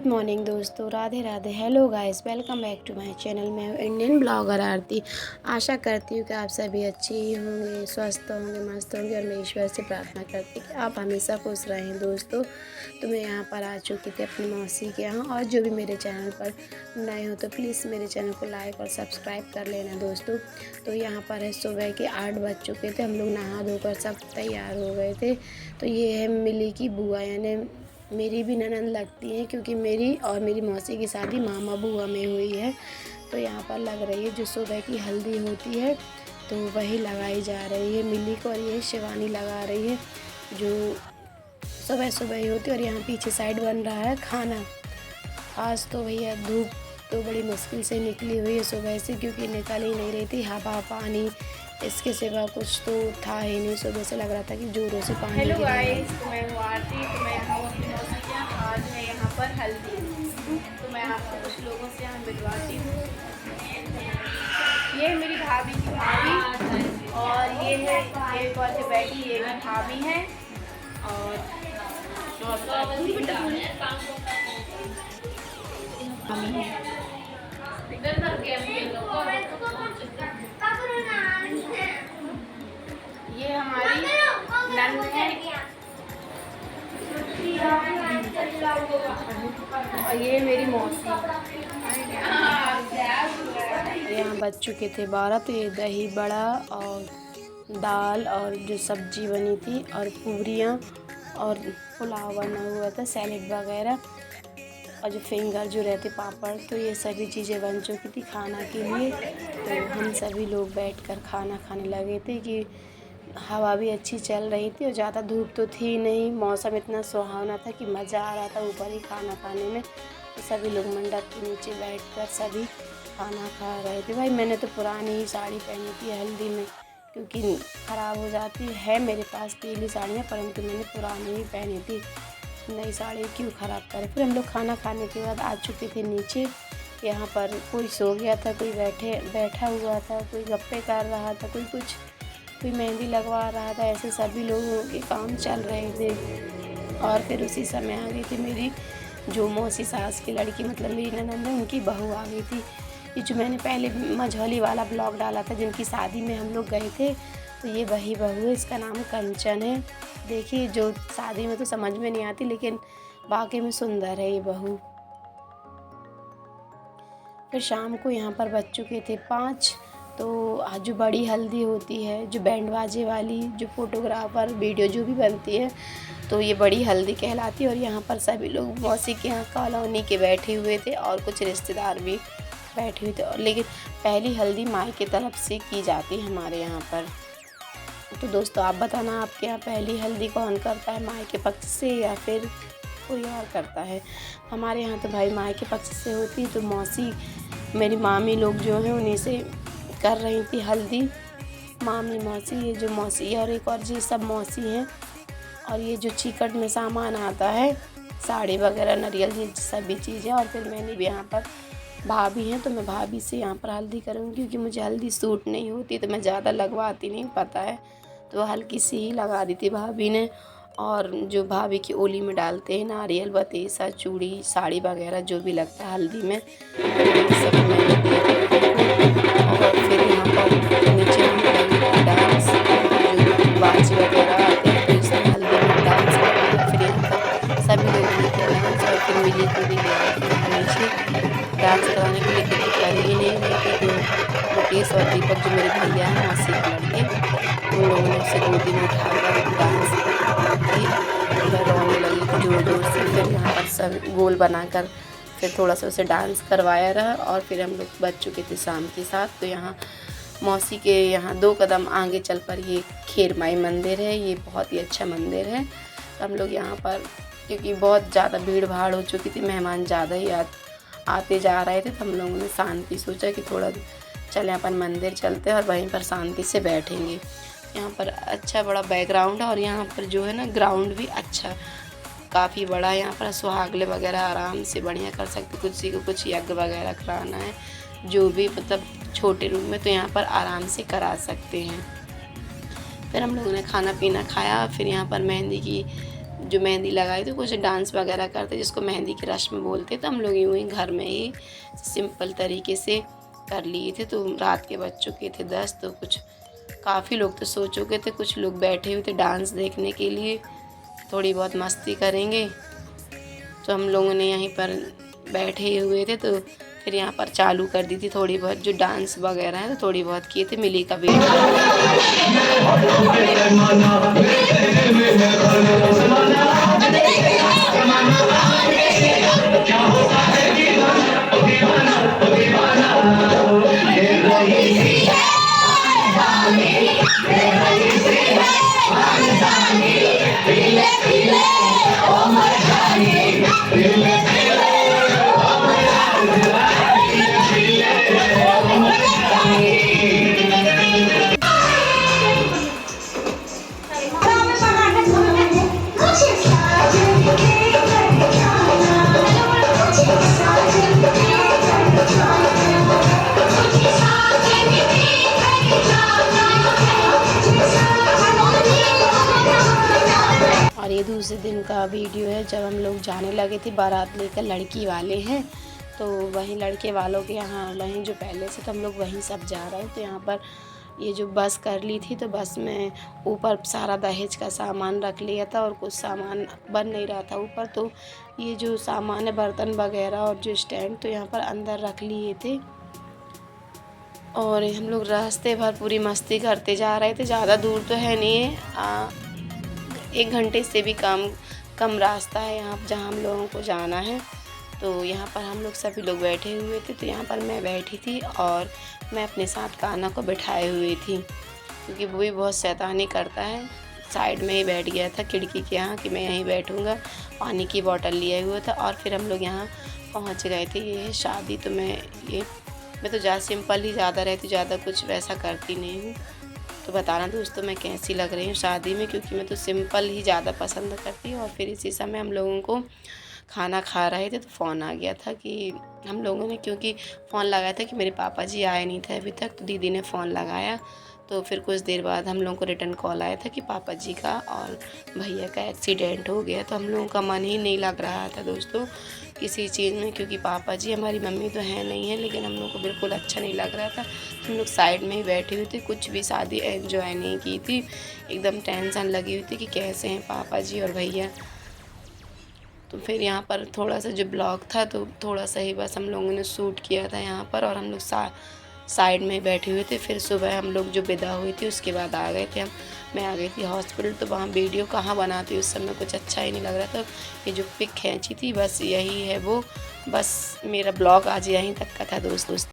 Good morning दोस्तों, Radhe Radhe. Hello guys, welcome back to my channel. मैं हूँ इंडियन ब्लॉगर आरती। आशा करती हूँ कि आप सभी अच्छे ही होंगे, स्वस्थ होंगे, मस्त होंगे और मैं ईश्वर से प्रार्थना करती हूँ कि आप हमेशा खुश रहें। दोस्तों, तो मैं यहाँ पर आ चुकी थी अपनी मौसी के यहाँ, और जो भी मेरे चैनल पर नए हो तो प्लीज़ मेरे चैनल को लाइक और सब्सक्राइब कर लेना दोस्तों। तो यहाँ पर है सुबह के 8 बज चुके थे, हम लोग नहा धोकर सब तैयार हो गए थे। तो ये है मिली की बुआ, यानी मेरी भी ननद लगती हैं, क्योंकि मेरी और मेरी मौसी की शादी मामा बुआ में हुई है। तो यहाँ पर लग रही है जो सुबह की हल्दी होती है तो वही लगाई जा रही है मिली को, और ये शिवानी लगा रही है जो सुबह सुबह ही होती है। और यहाँ पीछे साइड बन रहा है खाना। आज तो भैया धूप तो बड़ी मुश्किल से निकली हुई है सुबह से, क्योंकि निकल ही नहीं रही थी। हवा पानी इसके सिवा कुछ तो था ही नहीं। सुबह से लग रहा था कि जोरों से पानी हेलो गिर रहा है। गाइस, तो मैं हूँ आरती। तो मैं यहाँ अपनी मौसी के यहाँ, आज है यहाँ पर हल्दी। तो मैं आपको कुछ लोगों से यहाँ मिलवाती हूँ। ये मेरी भाभी की भाभी, और ये है एक और जो बैठी, ये भी भाभी है। और ये हमारी नंद है, और ये मेरी मौसी। यहाँ बज चुके थे 12। तो ये दही बड़ा और दाल और जो सब्जी बनी थी और पूरियाँ और पुलाव बना हुआ था, सैलेड वगैरह, और जो फिंगर जो रहते पापड़, तो ये सभी चीज़ें बन चुकी थी खाना के लिए। तो हम सभी लोग बैठकर खाना खाने लगे थे कि हवा भी अच्छी चल रही थी और ज़्यादा धूप तो थी नहीं। मौसम इतना सुहावना था कि मज़ा आ रहा था ऊपर ही खाना खाने में। तो सभी लोग मंडप के नीचे बैठकर सभी खाना खा रहे थे। भाई मैंने तो पुरानी ही साड़ी पहनी थी हल्दी में, क्योंकि ख़राब हो जाती है मेरे पास पीली साड़ियाँ, परंतु मैंने पुरानी ही पहनी थी। नई साड़ी क्यों ख़राब करें। फिर हम लोग खाना खाने के बाद आ चुके थे नीचे। यहाँ पर कोई सो गया था, कोई बैठा हुआ था, कोई गप्पे कर रहा था, कोई मेहंदी लगवा रहा था। ऐसे सभी लोगों के काम चल रहे थे। और फिर उसी समय आ गई थी मेरी जो मौसी सास की लड़की, मतलब मेरी ननद है, उनकी बहू आ गई थी। ये जो मैंने पहले मझौली वाला ब्लॉग डाला था जिनकी शादी में हम लोग गए थे, तो ये वही बहू है। इसका नाम कंचन है। देखिए, जो शादी में तो समझ में नहीं आती, लेकिन वाकई में सुंदर है ये बहू। फिर शाम को यहाँ पर बज चुके थे 5। तो आज जो बड़ी हल्दी होती है, जो बैंड बाजे वाली, जो फोटोग्राफर वीडियो जो भी बनती है, तो ये बड़ी हल्दी कहलाती है। और यहाँ पर सभी लोग मौसी के यहाँ कॉलोनी के बैठे हुए थे और कुछ रिश्तेदार भी बैठे हुए थे। और लेकिन पहली हल्दी माई की तरफ से की जाती है हमारे यहाँ पर। तो दोस्तों, आप बताना आपके यहाँ पहली हल्दी कौन करता है, माई के पक्ष से या फिर कोई और करता है। हमारे यहाँ तो भाई माई के पक्ष से होती। तो मौसी, मेरी मामी लोग जो हैं उन्हीं से कर रही थी हल्दी। मामी, मौसी, ये जो मौसी और एक और जी सब मौसी हैं। और ये जो चिकट में सामान आता है, साड़ी वगैरह, नारियल, ये सभी चीज़ें। और फिर मैंने भी यहाँ पर भाभी हैं, तो मैं भाभी से यहाँ पर हल्दी करूँगी, क्योंकि मुझे हल्दी सूट नहीं होती, तो मैं ज़्यादा लगवाती नहीं, पता है। तो हल्की सी ही लगा दी थी भाभी ने। और जो भाभी की ओली में डालते हैं नारियल, बतेसा, चूड़ी, साड़ी वगैरह जो भी लगता है हल्दी में, तो सब मैंने दिया था। और फिर यहाँ पर नीचे हम डांस, जो बाजी वगैरह आते हैं, तो इसमें हल्दी में डांस करते हैं। फिर यहाँ पर सभी लोगों ने किया डांस, और फिर मिली को भी ले आए थे यहाँ नीचे डांस कराने के लिए, क्योंकि कर ही नहीं रहे थे। जो मुकेश और दीपक, जो मेरे भैया हैं मौसी के लड़के, उन लोगों ने उसे गोदी में उठाकर डांस की। वह रोने लगी थी जोर जोर से। फिर यहाँ पर सब गोल बनाकर फिर थोड़ा सा उसे डांस करवाया रहा। और फिर हम लोग बज चुके थे शाम के 7। तो यहाँ मौसी के यहाँ 2 कदम आगे चल पर ये खेर माई मंदिर है। ये बहुत ही अच्छा मंदिर है। हम लोग यहाँ पर, क्योंकि बहुत ज़्यादा भीड़ भाड़ हो चुकी थी, मेहमान ज़्यादा ही आते जा रहे थे, तो हम लोगों ने शांति सोचा कि थोड़ा चलें अपन मंदिर चलते हैं और वहीं पर शांति से बैठेंगे। यहाँ पर अच्छा बड़ा बैकग्राउंड है, और यहाँ पर जो है ना ग्राउंड भी अच्छा काफ़ी बड़ा है। यहाँ पर सुहागले वगैरह आराम से बढ़िया कर सकते। किसी को कुछ यज्ञ वगैरह कराना है, जो भी मतलब छोटे रूम में, तो यहाँ पर आराम से करा सकते हैं। फिर हम लोगों ने खाना पीना खाया। फिर यहाँ पर मेहंदी की जो मेहंदी लगाई थी कुछ डांस वगैरह करते जिसको मेहंदी की रस्म बोलते, तो हम लोग यूँ ही घर में ही सिंपल तरीके से कर लिए थे। तो रात के बज चुके थे 10, तो कुछ काफ़ी लोग तो सो चुके थे, कुछ लोग बैठे हुए थे डांस देखने के लिए, थोड़ी बहुत मस्ती करेंगे। तो हम लोगों ने यहीं पर बैठे हुए थे, तो फिर यहाँ पर चालू कर दी थी थोड़ी बहुत जो डांस वगैरह है, तो थोड़ी बहुत किए थे मिली का वीडियो। और ये दूसरे दिन का वीडियो है जब हम लोग जाने लगे थे बारात लेकर, लड़की वाले हैं तो वहीं लड़के वालों के यहाँ, वहीं जो पहले से तो हम लोग वहीं सब जा रहे हैं। तो यहाँ पर ये जो बस कर ली थी, तो बस में ऊपर सारा दहेज का सामान रख लिया था और कुछ सामान बन नहीं रहा था ऊपर, तो ये जो सामान है बर्तन वगैरह और जो स्टैंड, तो यहाँ पर अंदर रख लिए थे। और हम लोग रास्ते भर पूरी मस्ती करते जा रहे थे। ज़्यादा दूर तो है नहीं है, 1 घंटे से भी कम रास्ता है यहाँ जहाँ हम लोगों को जाना है। तो यहाँ पर हम लोग सभी लोग बैठे हुए थे, तो यहाँ पर मैं बैठी थी और मैं अपने साथ कान्हा को बिठाए हुई थी, क्योंकि वो भी बहुत शैतानी करता है। साइड में ही बैठ गया था खिड़की के यहाँ कि मैं यहीं बैठूँगा, पानी की बोतल लिए हुआ था। और फिर हम लोग यहाँ पहुँच गए थे। ये है शादी, तो मैं तो ज़्यादा सिंपल ही ज़्यादा रहती, ज़्यादा कुछ वैसा करती नहीं हूँ। तो बताना दोस्तों मैं कैसी लग रही हूँ शादी में, क्योंकि मैं तो सिंपल ही ज़्यादा पसंद करती हूँ। और फिर इसी समय हम लोगों को खाना खा रहे थे तो फ़ोन आ गया था कि हम लोगों ने, क्योंकि फ़ोन लगाया था कि मेरे पापा जी आए नहीं थे अभी तक, तो दीदी ने फ़ोन लगाया। तो फिर कुछ देर बाद हम लोगों को रिटर्न कॉल आया था कि पापा जी का और भैया का एक्सीडेंट हो गया। तो हम लोगों का मन ही नहीं लग रहा था दोस्तों किसी चीज़ में, क्योंकि पापा जी हमारी मम्मी तो है नहीं है, लेकिन हम लोग को बिल्कुल अच्छा नहीं लग रहा था। हम लोग साइड में ही बैठे हुए थे, कुछ भी शादी एंजॉय नहीं की थी, एकदम टेंशन लगी हुई थी कि कैसे हैं पापा जी और भैया। तो फिर यहाँ पर थोड़ा सा जो ब्लॉग था, तो थोड़ा सा ही बस हम लोगों ने शूट किया था यहाँ पर, और हम लोग साइड में बैठे हुए थे। फिर सुबह हम लोग जो विदा हुई थी उसके बाद आ गए थे मैं आ गई थी हॉस्पिटल। तो वहाँ वीडियो कहाँ बनाती, उस समय कुछ अच्छा ही नहीं लग रहा था। ये जो पिक खींची थी बस यही है वो, बस मेरा ब्लॉग आज यहीं तक का था दोस्तों।